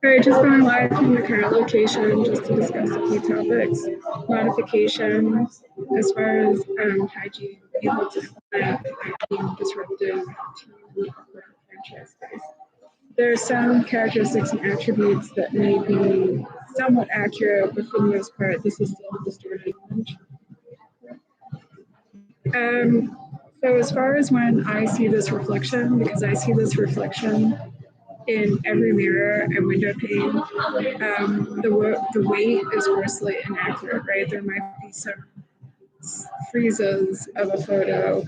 All right, just going live from the current location just to discuss a few topics. Modifications as far as hygiene, able to implement being disruptive to franchise space. There are some characteristics and attributes that may be somewhat accurate, but for the most part, this is still a distorted image. So as far as when I see this reflection, because I see this reflection in every mirror and window pane, the weight is grossly inaccurate, right? There might be some freezes of a photo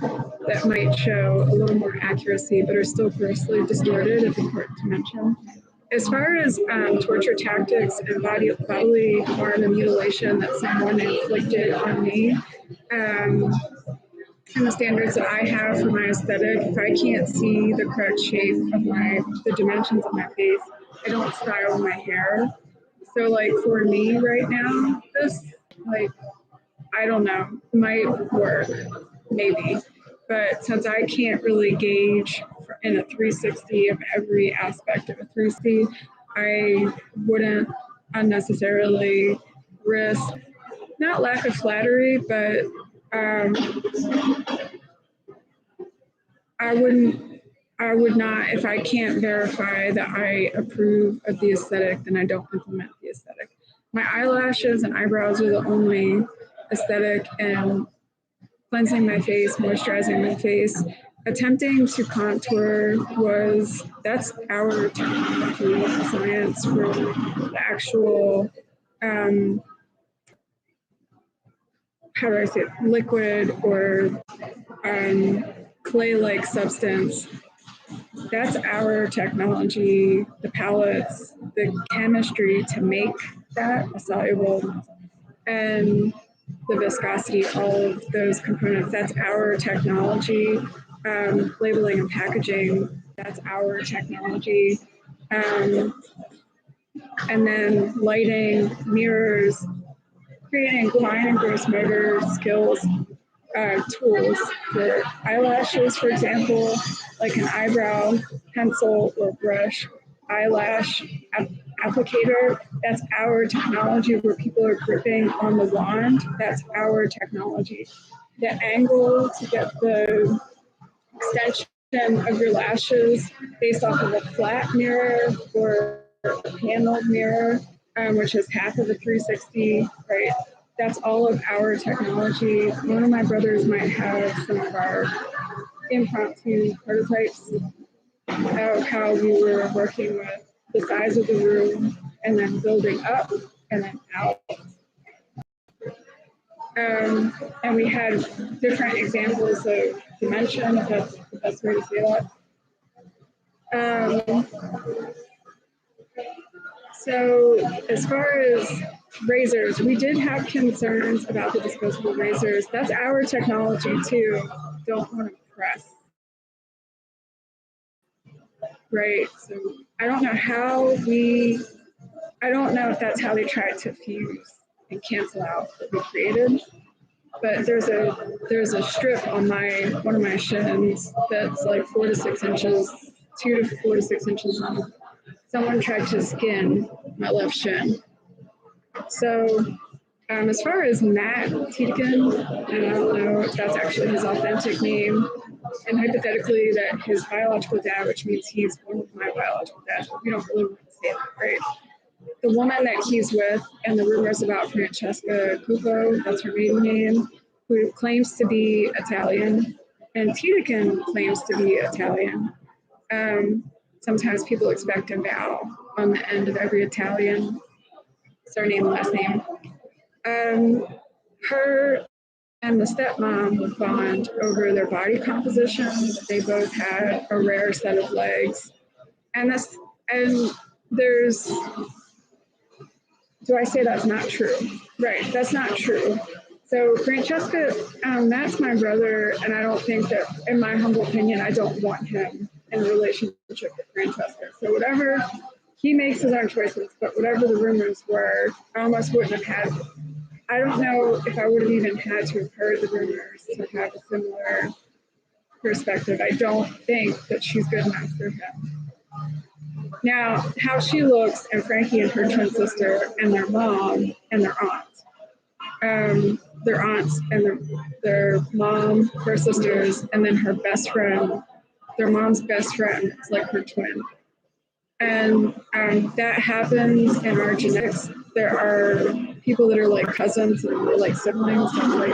that might show a little more accuracy, but are still grossly distorted, if important to mention. As far as torture tactics and bodily harm and mutilation that someone inflicted on me, and the standards that I have for my aesthetic, if I can't see the correct shape of the dimensions of my face, I don't style my hair. So like for me right now, this, like, I don't know, might work, maybe. But since I can't really gauge in a 360 of every aspect of a 360, I wouldn't unnecessarily risk, not lack of flattery, but I would not, if I can't verify that I approve of the aesthetic, then I don't implement the aesthetic. My eyelashes and eyebrows are the only aesthetic, and cleansing my face, moisturizing my face, attempting to contour that's our technology science for the actual, how do I say it, liquid or clay-like substance. That's our technology, the palettes, the chemistry to make that a soluble, and the viscosity, all of those components. That's our technology. Labeling and packaging, that's our technology. And then lighting, mirrors, creating fine and gross motor skills, tools for eyelashes, for example, like an eyebrow pencil or brush, eyelash applicator. That's our technology, where people are gripping on the wand. That's our technology. The angle to get the extension of your lashes based off of a flat mirror or a paneled mirror, which is half of a 360, right? That's all of our technology. One of my brothers might have some of our impromptu prototypes of how we were working with the size of the room and then building up and then out. And we had different examples of dimension, if that's the best way to say that. So as far as razors, we did have concerns about the disposable razors. That's our technology too. Don't want to press. Right, so I don't know if that's how they tried to fuse and cancel out what we created. But there's a strip on one of my shins that's like 4 to 6 inches, 2 to 4 to 6 inches long. Someone tried to skin my left shin. So as far as Matt Tiedemann, and I don't know if that's actually his authentic name, and hypothetically that his biological dad, which means he's one of my biological dads, but we don't really want to say that, right? The woman that he's with, and the rumors about Francesca Cupo, that's her maiden name, who claims to be Italian, and Tiedemann claims to be Italian. Sometimes people expect a vowel on the end of every Italian surname, last name. Her and the stepmom would bond over their body composition. They both had a rare set of legs. And there's, do I say that's not true? Right, that's not true. So Francesca, that's my brother, and I don't think that, in my humble opinion, I don't want him in a relationship with Francesca. So whatever, he makes his own choices, but whatever the rumors were, I almost wouldn't have had, I don't know if I would have even had to have heard the rumors to have a similar perspective. I don't think that she's good enough for him. Now, how she looks, and Frankie and her twin sister, and their mom, and their aunt. Their aunts and their mom, their sisters, and then her best friend, their mom's best friend, is like her twin. And that happens in our genetics. There are people that are like cousins and they're like siblings, that's like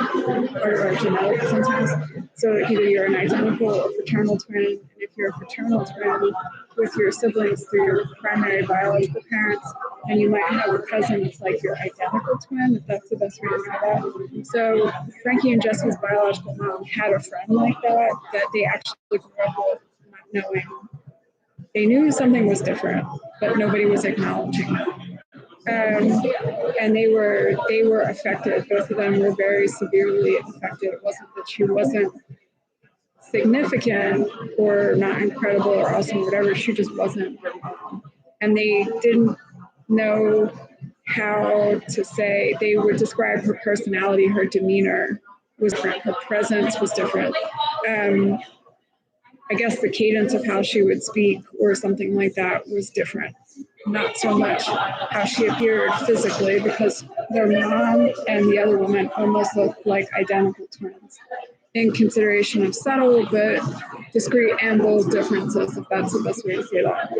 part of our genetics sometimes. So either you're an identical or fraternal twin, and if you're a fraternal twin with your siblings through your primary biological parents, and you might have a cousin that's like your identical twin, if that's the best way to say that. So Frankie and Jesse's biological mom had a friend like that they actually grew up with, not knowing. They knew something was different, but nobody was acknowledging it. And they were affected. Both of them were very severely affected. It wasn't that she wasn't significant or not incredible or awesome, whatever. She just wasn't their mom. And they didn't know how to say. They would describe her personality, her demeanor was different, her presence was different. I guess the cadence of how she would speak or something like that was different. Not so much how she appeared physically, because their mom and the other woman almost looked like identical twins in consideration of subtle but discrete and bold differences, if that's the best way to say that.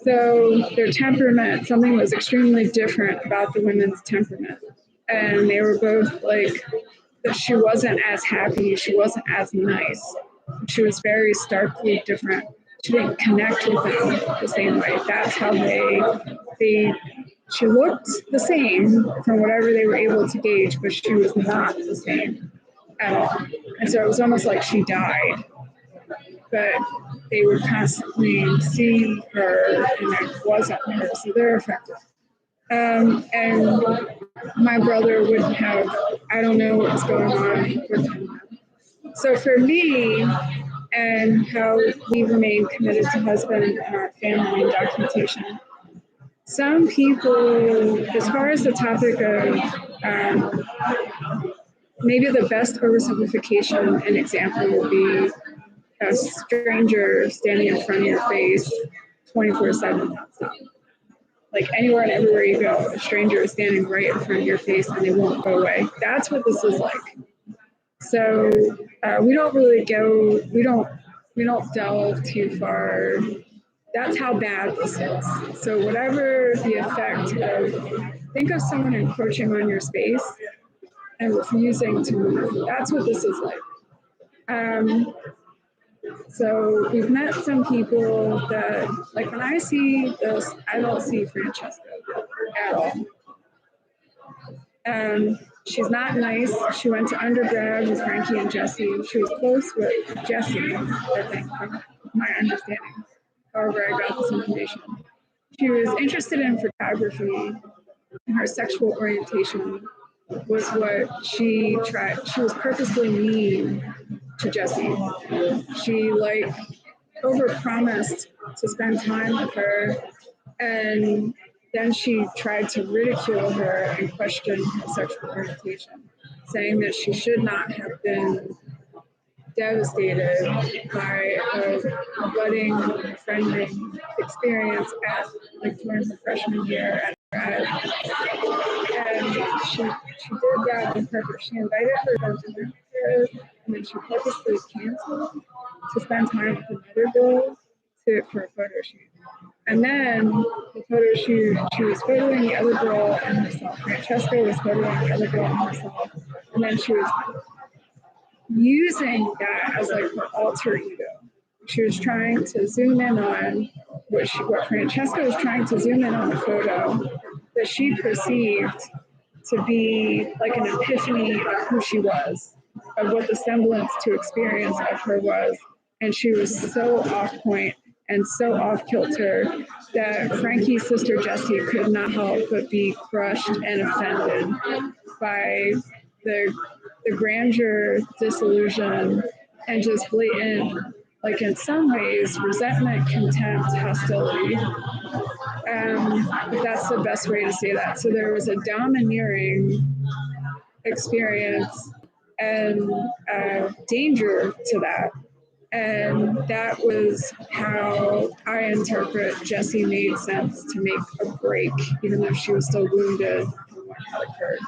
So their temperament, something was extremely different about the women's temperament. And they were both like, that she wasn't as happy, she wasn't as nice. She was very starkly different. She didn't connect with them the same way. That's how she looked the same from whatever they were able to gauge, but she was not the same at all. And so it was almost like she died. But they were constantly seeing her, and it wasn't her, so they're affected. And my brother wouldn't have, I don't know what's going on with him. So for me, and how we remain committed to husband and our family and documentation, some people, as far as the topic of maybe the best oversimplification and example would be a stranger standing in front of your face 24/7 nonstop. Like anywhere and everywhere you go, a stranger is standing right in front of your face and they won't go away. That's what this is like. So we don't really go, we don't delve too far. That's how bad this is. So whatever the effect of, think of someone encroaching on your space and refusing to move. That's what this is like. So we've met some people that, like when I see this, I don't see Francesca at all. She's not nice. She went to undergrad with Frankie and Jesse. She was close with Jesse, I think, from my understanding. However, I got this information. She was interested in photography, and her sexual orientation was what she tried. She was purposely mean to Jesse. She like overpromised to spend time with her, and then she tried to ridicule her and question her sexual orientation, saying that she should not have been devastated by a budding friendly experience at like during her freshman year at grad. And she did that on purpose. She invited her to dinner with her, and then she purposely canceled to spend time with another girl for a photo shoot. And then the photo shoot, she was photoing the other girl and herself. Francesca was photoing the other girl and herself. And then she was using that as like her alter ego. She was trying to zoom in on what Francesca was trying to zoom in on the photo that she perceived to be like an epiphany of who she was, of what the semblance to experience of her was. And she was so off point and so off kilter that Frankie's sister Jessie could not help but be crushed and offended by the grandeur, disillusion, and just blatant, like in some ways, resentment, contempt, hostility. That's the best way to say that. So there was a domineering experience and danger to that. And that was how I interpret Jessie made sense to make a break, even though she was still wounded from what had occurred.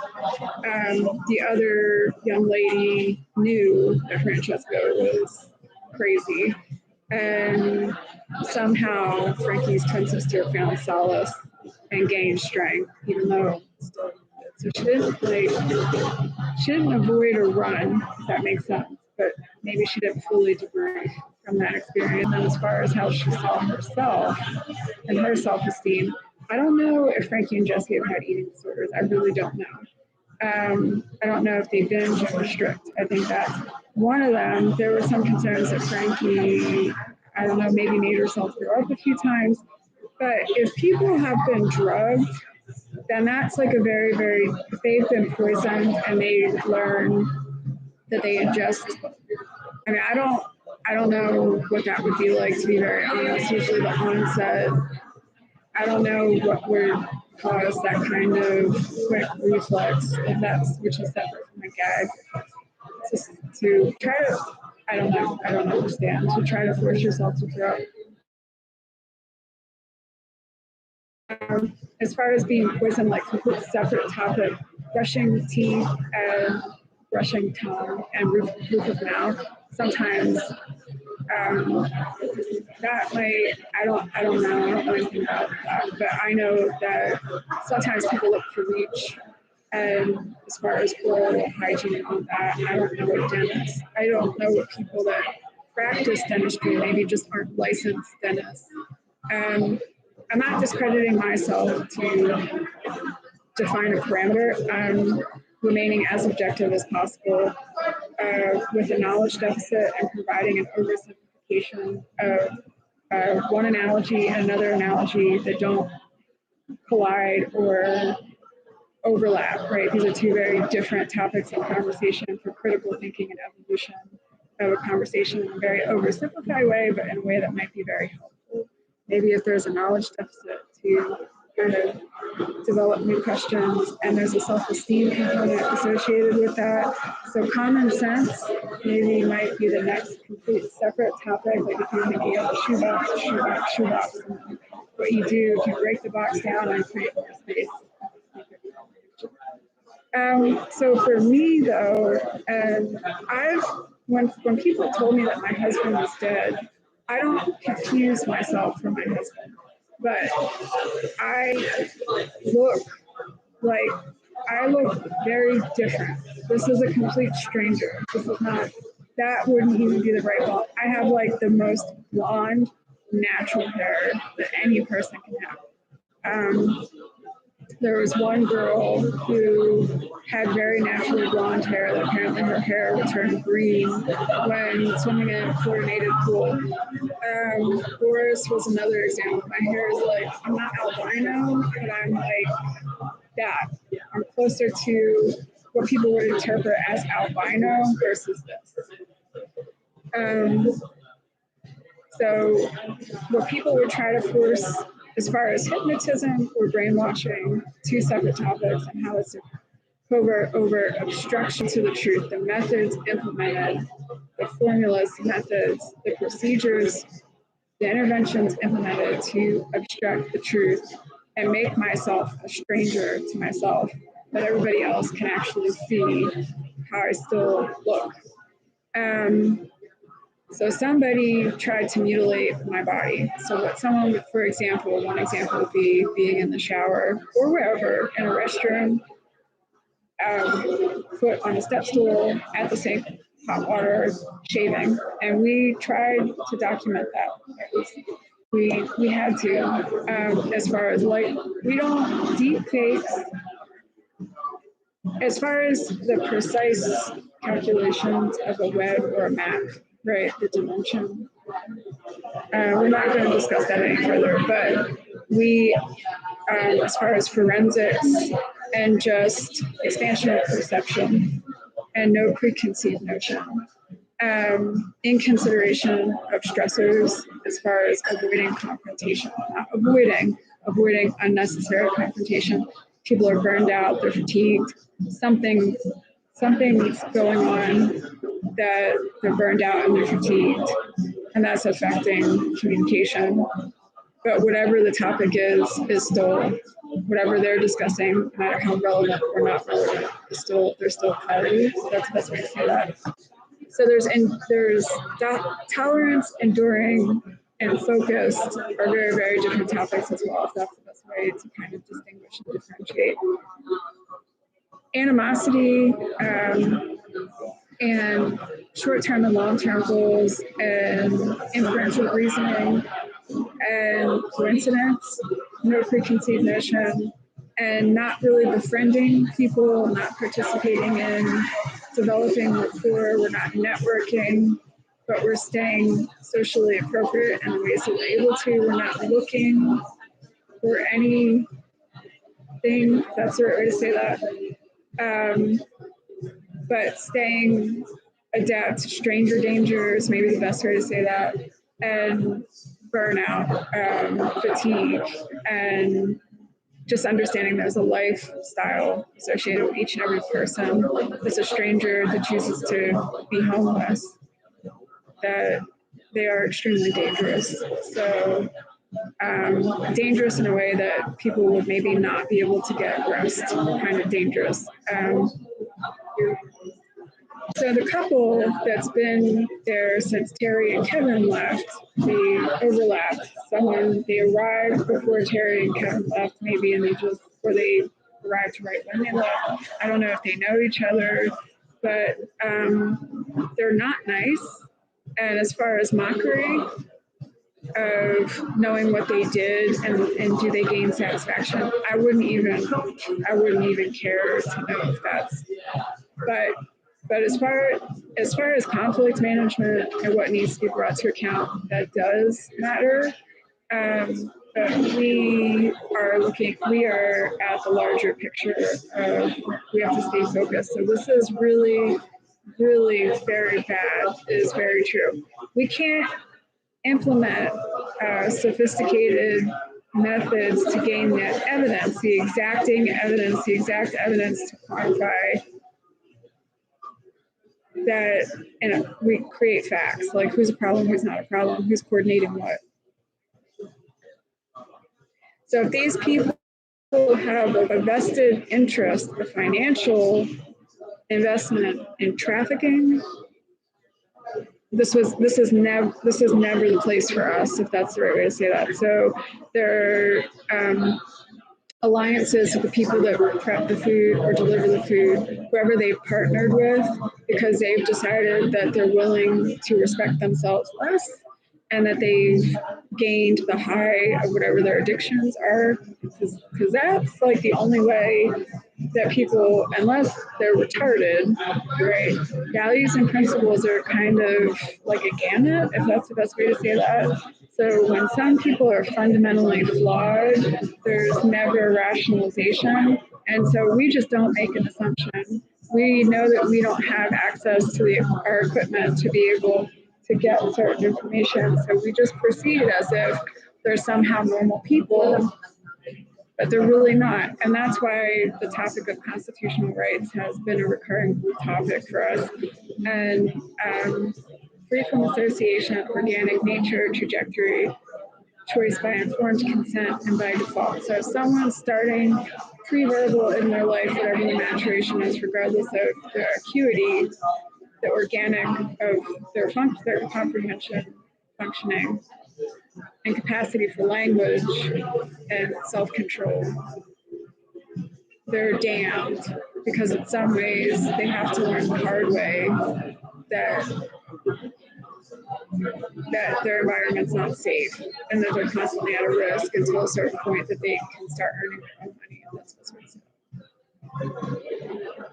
The other young lady knew that Francesca was crazy, and somehow Frankie's twin sister found solace and gained strength, even though still. So she didn't avoid or run, if that makes sense, but maybe she didn't fully debrief from that experience. And as far as how she saw herself and her self-esteem, I don't know if Frankie and Jessie have had eating disorders. I really don't know. I don't know if they binge or restrict. I think that's one of them. There were some concerns that Frankie, I don't know, maybe made herself throw up a few times. But if people have been drugged, then that's like a very, very, if they've been poisoned and they learn that they ingest, I mean, I don't know what that would be like, to be very honest. Usually the onset, I don't know what would cause that kind of quick reflex, if that's, which is separate from a gag, to try to, I don't know, I don't understand, to try to force yourself to throw. As far as being poisoned, like complete separate topic, brushing teeth and brushing tongue and roof of mouth. Sometimes that might, I don't know, I don't know anything about that, but I know that sometimes people look for reach. And as far as oral hygiene and all that, I don't know what dentists, I don't know what people that practice dentistry maybe just aren't licensed dentists. And I'm not discrediting myself to define a parameter. I'm remaining as objective as possible with a knowledge deficit and providing an oversimplification of one analogy and another analogy that don't collide or overlap, right? These are two very different topics of conversation for critical thinking and evolution of a conversation in a very oversimplified way, but in a way that might be very helpful. Maybe if there's a knowledge deficit to kind of develop new questions, and there's a self-esteem component associated with that. So common sense maybe might be the next complete separate topic, like if you're thinking of a shoebox. What you do, you break the box down and create more space. So for me though, when people told me that my husband was dead, I don't confuse myself for my husband, but I look like I look very different. This is a complete stranger. This is not, that wouldn't even be the right ball. I have like the most blonde, natural hair that any person can have. There was one girl who had very naturally blonde hair that apparently her hair would turn green when swimming in a chlorinated pool. Boris was another example. My hair is like, I'm not albino, but I'm like that. I'm closer to what people would interpret as albino versus this. So what people would try to force as far as hypnotism or brainwashing, two separate topics, and how it's a covert over obstruction to the truth, the methods implemented, the formulas, methods, the procedures, the interventions implemented to obstruct the truth and make myself a stranger to myself, that everybody else can actually see how I still look. So somebody tried to mutilate my body. So what someone, for example, one example would be being in the shower or wherever in a restroom, foot on a step stool at the sink, hot water, shaving, and we tried to document that. We had to, as far as like, we don't deep fakes. As far as the precise calculations of a web or a map, right, the dimension, we're not going to discuss that any further, but we, as far as forensics and just expansion of perception and no preconceived notion, in consideration of stressors as far as avoiding confrontation, not avoiding unnecessary confrontation. People are burned out, they're fatigued, something something's going on, that they're burned out and they're fatigued, and that's affecting communication. But whatever the topic is still, whatever they're discussing, no matter how relevant or not relevant, there's still clarity. So that's the best way to say that. So there's tolerance, enduring, and focused are very, very different topics as well. If that's the best way to kind of distinguish and differentiate. Animosity and short-term and long-term goals and inferential reasoning and coincidence, no preconceived notion, and not really befriending people, not participating in developing rapport, we're not networking, but we're staying socially appropriate in the ways that we're able to. We're not looking for anything, that's the right way to say that. But staying adapt to stranger dangers, maybe the best way to say that, and burnout, fatigue, and just understanding there's a lifestyle associated with each and every person. It's a stranger that chooses to be homeless, that they are extremely dangerous. So dangerous in a way that people would maybe not be able to get rest, kind of dangerous. So the couple that's been there since Terry and Kevin left, they overlapped. They arrived before Terry and Kevin left, maybe, and or they arrived right when they left. I don't know if they know each other, but they're not nice. And as far as mockery of knowing what they did and do they gain satisfaction, I wouldn't even care to know if that's, but as far as conflict management and what needs to be brought to account, that does matter. But we are at the larger picture of we have to stay focused. So this is really, really very bad. It is very true. We can't implement sophisticated methods to gain that evidence, the exact evidence to quantify that, and we create facts like who's a problem, who's not a problem, who's coordinating what. So if these people have a vested interest, a financial investment in trafficking, this is never the place for us, if that's the right way to say that. So there are alliances with the people that prep the food or deliver the food, whoever they've partnered with, because they've decided that they're willing to respect themselves less and that they've gained the high of whatever their addictions are, because that's like the only way that people, unless they're retarded, right? Values and principles are kind of like a gamut, if that's the best way to say that. So when some people are fundamentally flawed, there's never rationalization. And so we just don't make an assumption. We know that we don't have access to our equipment to be able to get certain information. So we just proceed as if they're somehow normal people, but they're really not. And that's why the topic of constitutional rights has been a recurring topic for us. And free from association, organic nature, trajectory, choice by informed consent, and by default. So if someone's starting pre-verbal in their life, whatever the maturation is, regardless of their acuity, the organic of their comprehension, functioning, and capacity for language and self-control, they're damned, because in some ways they have to learn the hard way that their environment's not safe and that they're constantly at a risk until a certain point that they can start earning their own money. And that's what's reasonable.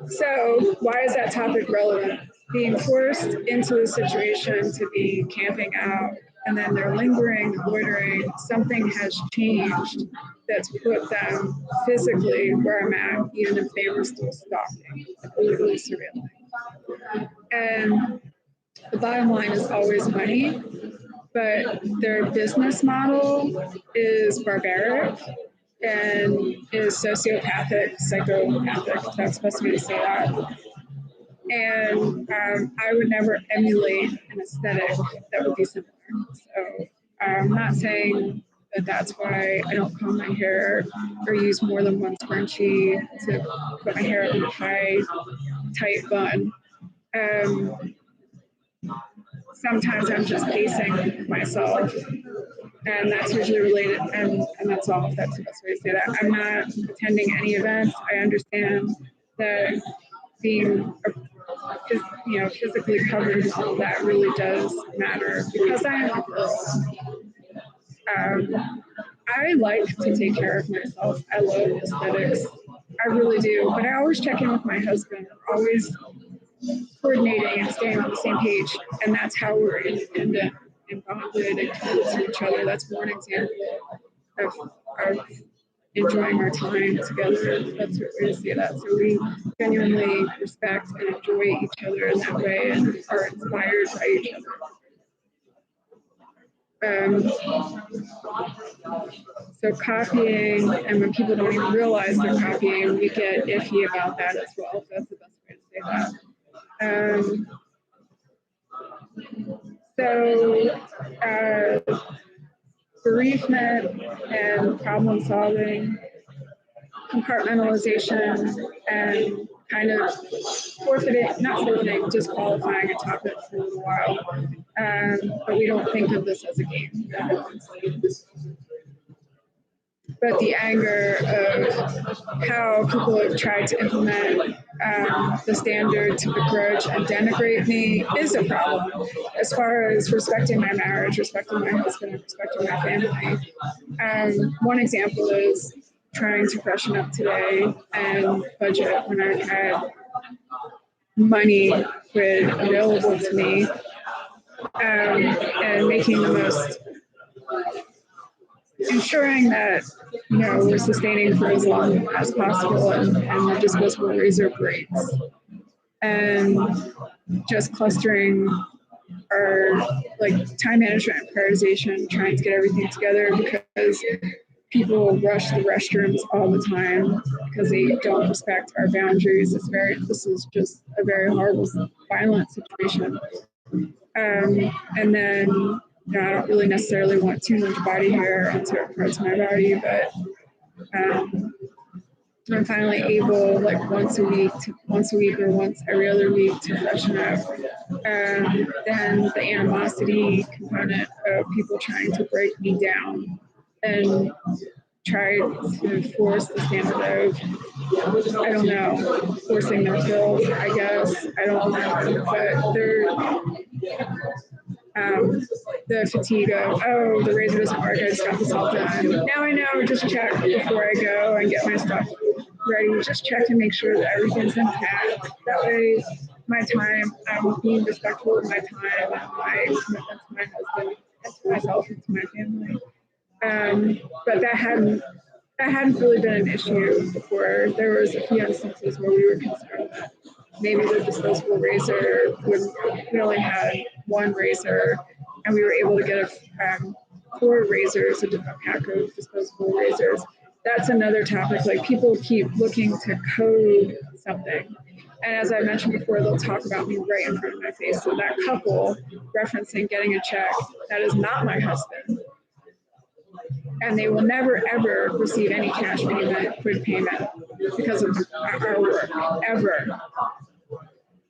So why is that topic relevant? Being forced into a situation to be camping out, and then they're lingering, loitering, something has changed that's put them physically where I'm at, even if they were still stalking, really surveilling. And the bottom line is always money, but their business model is barbaric and is sociopathic, psychopathic, if that's supposed to be to say that. And I would never emulate an aesthetic that would be similar. So I'm not saying that that's why I don't comb my hair or use more than one scrunchie to put my hair in a high, tight bun. Sometimes I'm just pacing myself, and that's usually related, and that's all. That's the best way to say that. I'm not attending any events. I understand that being physically covered and all of that really does matter because I am a girl. I like to take care of myself. I love aesthetics. I really do. But I always check in with my husband. We're always coordinating and staying on the same page. And that's how we're independent and bonded and committed to each other. That's one example of enjoying our time together. That's what we see that. So we genuinely respect and enjoy each other in that way and are inspired by each other. So copying, and when people don't even realize they're copying, we get iffy about that as well. So that's the best way to say that. So bereavement and problem solving, compartmentalization, and kind of not forfeiting, just qualifying a topic for a little while. But we don't think of this as a game. But the anger of how people have tried to implement the standard to begrudge and denigrate me is a problem. As far as respecting my marriage, respecting my husband, and respecting my family. One example is trying to freshen up today and budget when I've had money available to me, and making the most, ensuring that we're sustaining for as long as possible, and the disposable razor breaks, and just clustering our time management and prioritization, trying to get everything together because people rush the restrooms all the time because they don't respect our boundaries. This is just a very horrible, violent situation. And then I don't really necessarily want too much body hair on certain parts of my body, but I'm finally able, once a week or once every other week, to freshen up. Then the animosity component of people trying to break me down and try to force the standard of, I don't know, forcing their fill, I guess. I don't know, but they're the fatigue of, oh, the razor doesn't work, I just got this all done. Now I know, just check before I go and get my stuff ready. Just check to make sure that everything's intact. That way, my time, I'm being respectful of my time and my commitment to my husband, and to myself, and to my family. But that hadn't really been an issue before. There was a few instances where we were concerned that maybe the disposable razor we only had one razor, and we were able to get 4 razors, a pack of disposable razors. That's another topic. People keep looking to code something. And as I mentioned before, they'll talk about me right in front of my face. So that couple referencing getting a check, that is not my husband. And they will never, ever receive any cash payment, quick payment, because of our work, ever.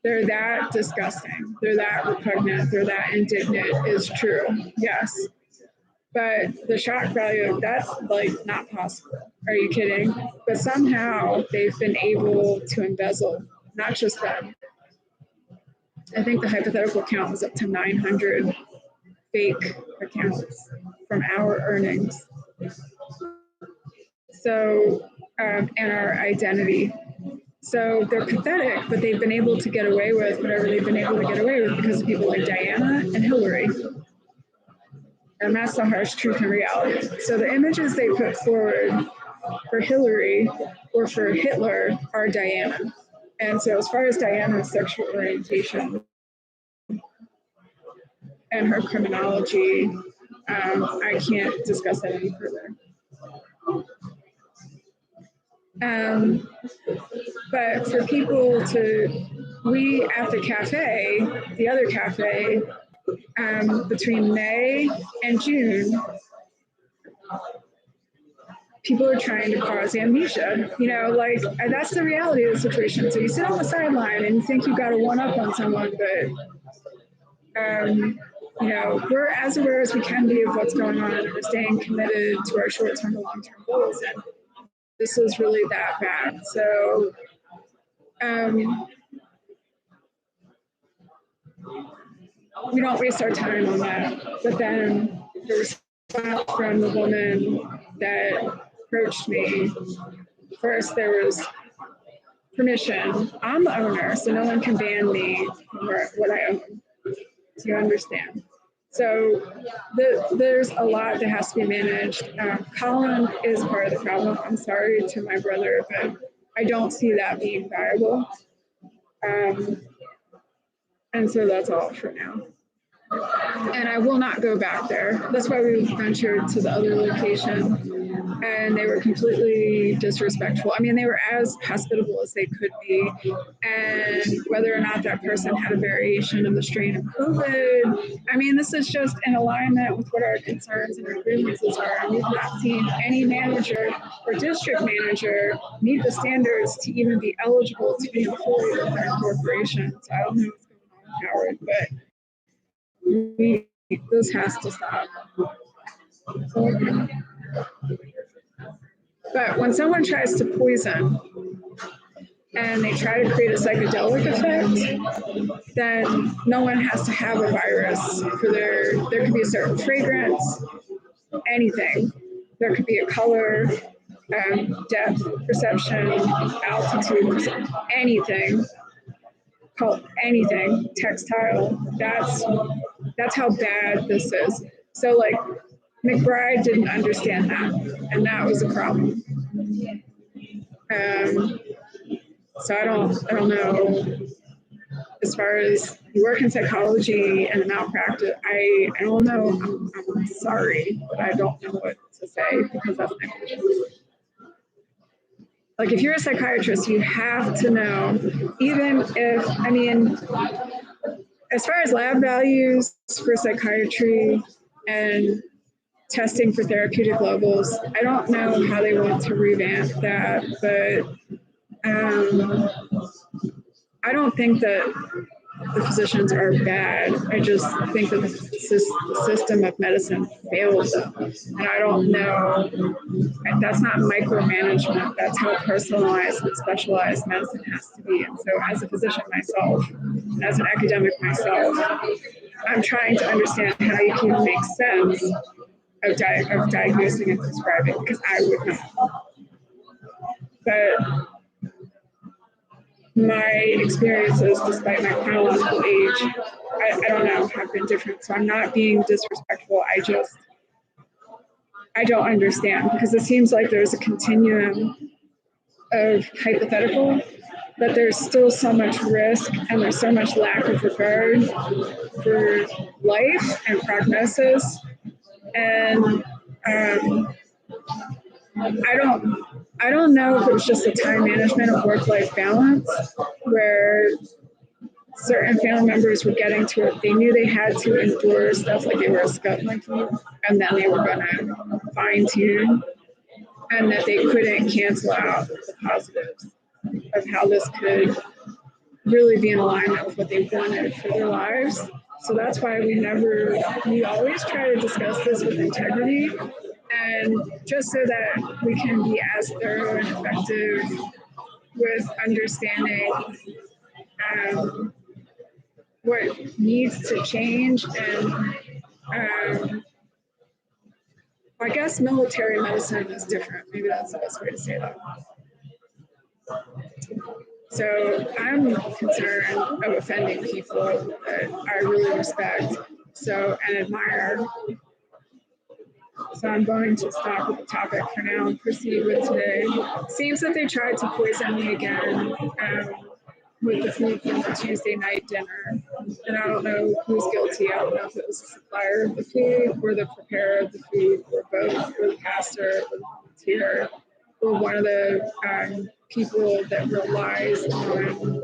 They're that disgusting. They're that repugnant. They're that indignant is true. Yes. But the shock value of that's not possible. Are you kidding? But somehow they've been able to embezzle, not just them. I think the hypothetical count was up to 900 fake accounts from our earnings. So, and our identity. So they're pathetic, but they've been able to get away with whatever they've been able to get away with because of people like Diana and Hillary. And that's the harsh truth and reality. So the images they put forward for Hillary or for Hitler are Diana. And so as far as Diana's sexual orientation and her criminology, I can't discuss that any further. But for people to we at the cafe, the other cafe, between May and June, people are trying to cause amnesia. You know, like that's the reality of the situation. So you sit on the sideline and you think you got to one up on someone, but you know, we're as aware as we can be of what's going on, and we're staying committed to our short-term and long-term goals. And this is really that bad. So we don't waste our time on that. But then the response from the woman that approached me, first there was permission. I'm the owner, so no one can ban me from what I own. Do you understand? So there's a lot that has to be managed. Colin is part of the problem. I'm sorry to my brother, but I don't see that being viable. And so that's all for now. And I will not go back there. That's why we ventured to the other location, and they were completely disrespectful. I mean, they were as hospitable as they could be, and whether or not that person had a variation of the strain of COVID, I mean, this is just in alignment with what our concerns and our grievances are. And we've not seen any manager or district manager meet the standards to even be eligible to be employed with our corporation. So I don't know what's going on, Howard, but this has to stop. But when someone tries to poison and they try to create a psychedelic effect, then no one has to have a virus for there could be a certain fragrance, anything. There could be a color, depth perception, altitude, anything. Called anything textile. That's how bad this is. So like McBride didn't understand that, and that was a problem. So I don't know. As far as work in psychology and the malpractice, I don't know. I'm sorry, but I don't know what to say because that's my question. Like if you're a psychiatrist, you have to know, even if, I mean, as far as lab values for psychiatry and testing for therapeutic levels, I don't know how they want to revamp that, but I don't think that the physicians are bad. I just think that the system of medicine failed them. And I don't know, that's not micromanagement. That's how personalized and specialized medicine has to be. And so as a physician myself, and as an academic myself, I'm trying to understand how you can make sense of diagnosing and prescribing, because I would not. But my experiences, despite my chronological age, I don't know, have been different. So I'm not being disrespectful. I don't understand, because it seems like there's a continuum of hypothetical, but there's still so much risk and there's so much lack of regard for life and prognosis. And I don't know if it was just a time management of work-life balance where certain family members were getting to it. They knew they had to endure stuff like they were a scut monkey, and then they were going to fine tune, and that they couldn't cancel out the positives of how this could really be in alignment with what they wanted for their lives. So that's why we always try to discuss this with integrity, and just so that we can be as thorough and effective with understanding what needs to change. And I guess military medicine is different. Maybe that's the best way to say that. So I'm concerned of offending people that I really respect and admire. So I'm going to stop with the topic for now and proceed with today. Seems that they tried to poison me again with the food from the Tuesday night dinner. And I don't know who's guilty. I don't know if it was the supplier of the food or the preparer of the food or both, or the pastor or the volunteer or one of the people that relies on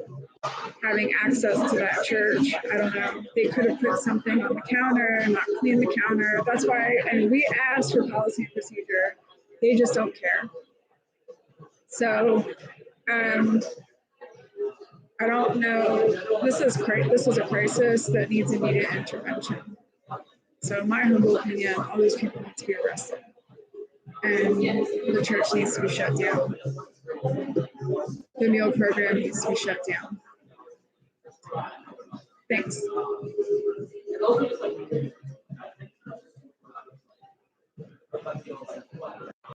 having access to that church. I don't know. They could have put something on the counter and not cleaned the counter. That's why, and we asked for policy and procedure. They just don't care. So I don't know. This is a crisis that needs immediate intervention. So in my humble opinion, all those people need to be arrested. And the church needs to be shut down. The meal program needs to be shut down. Thanks.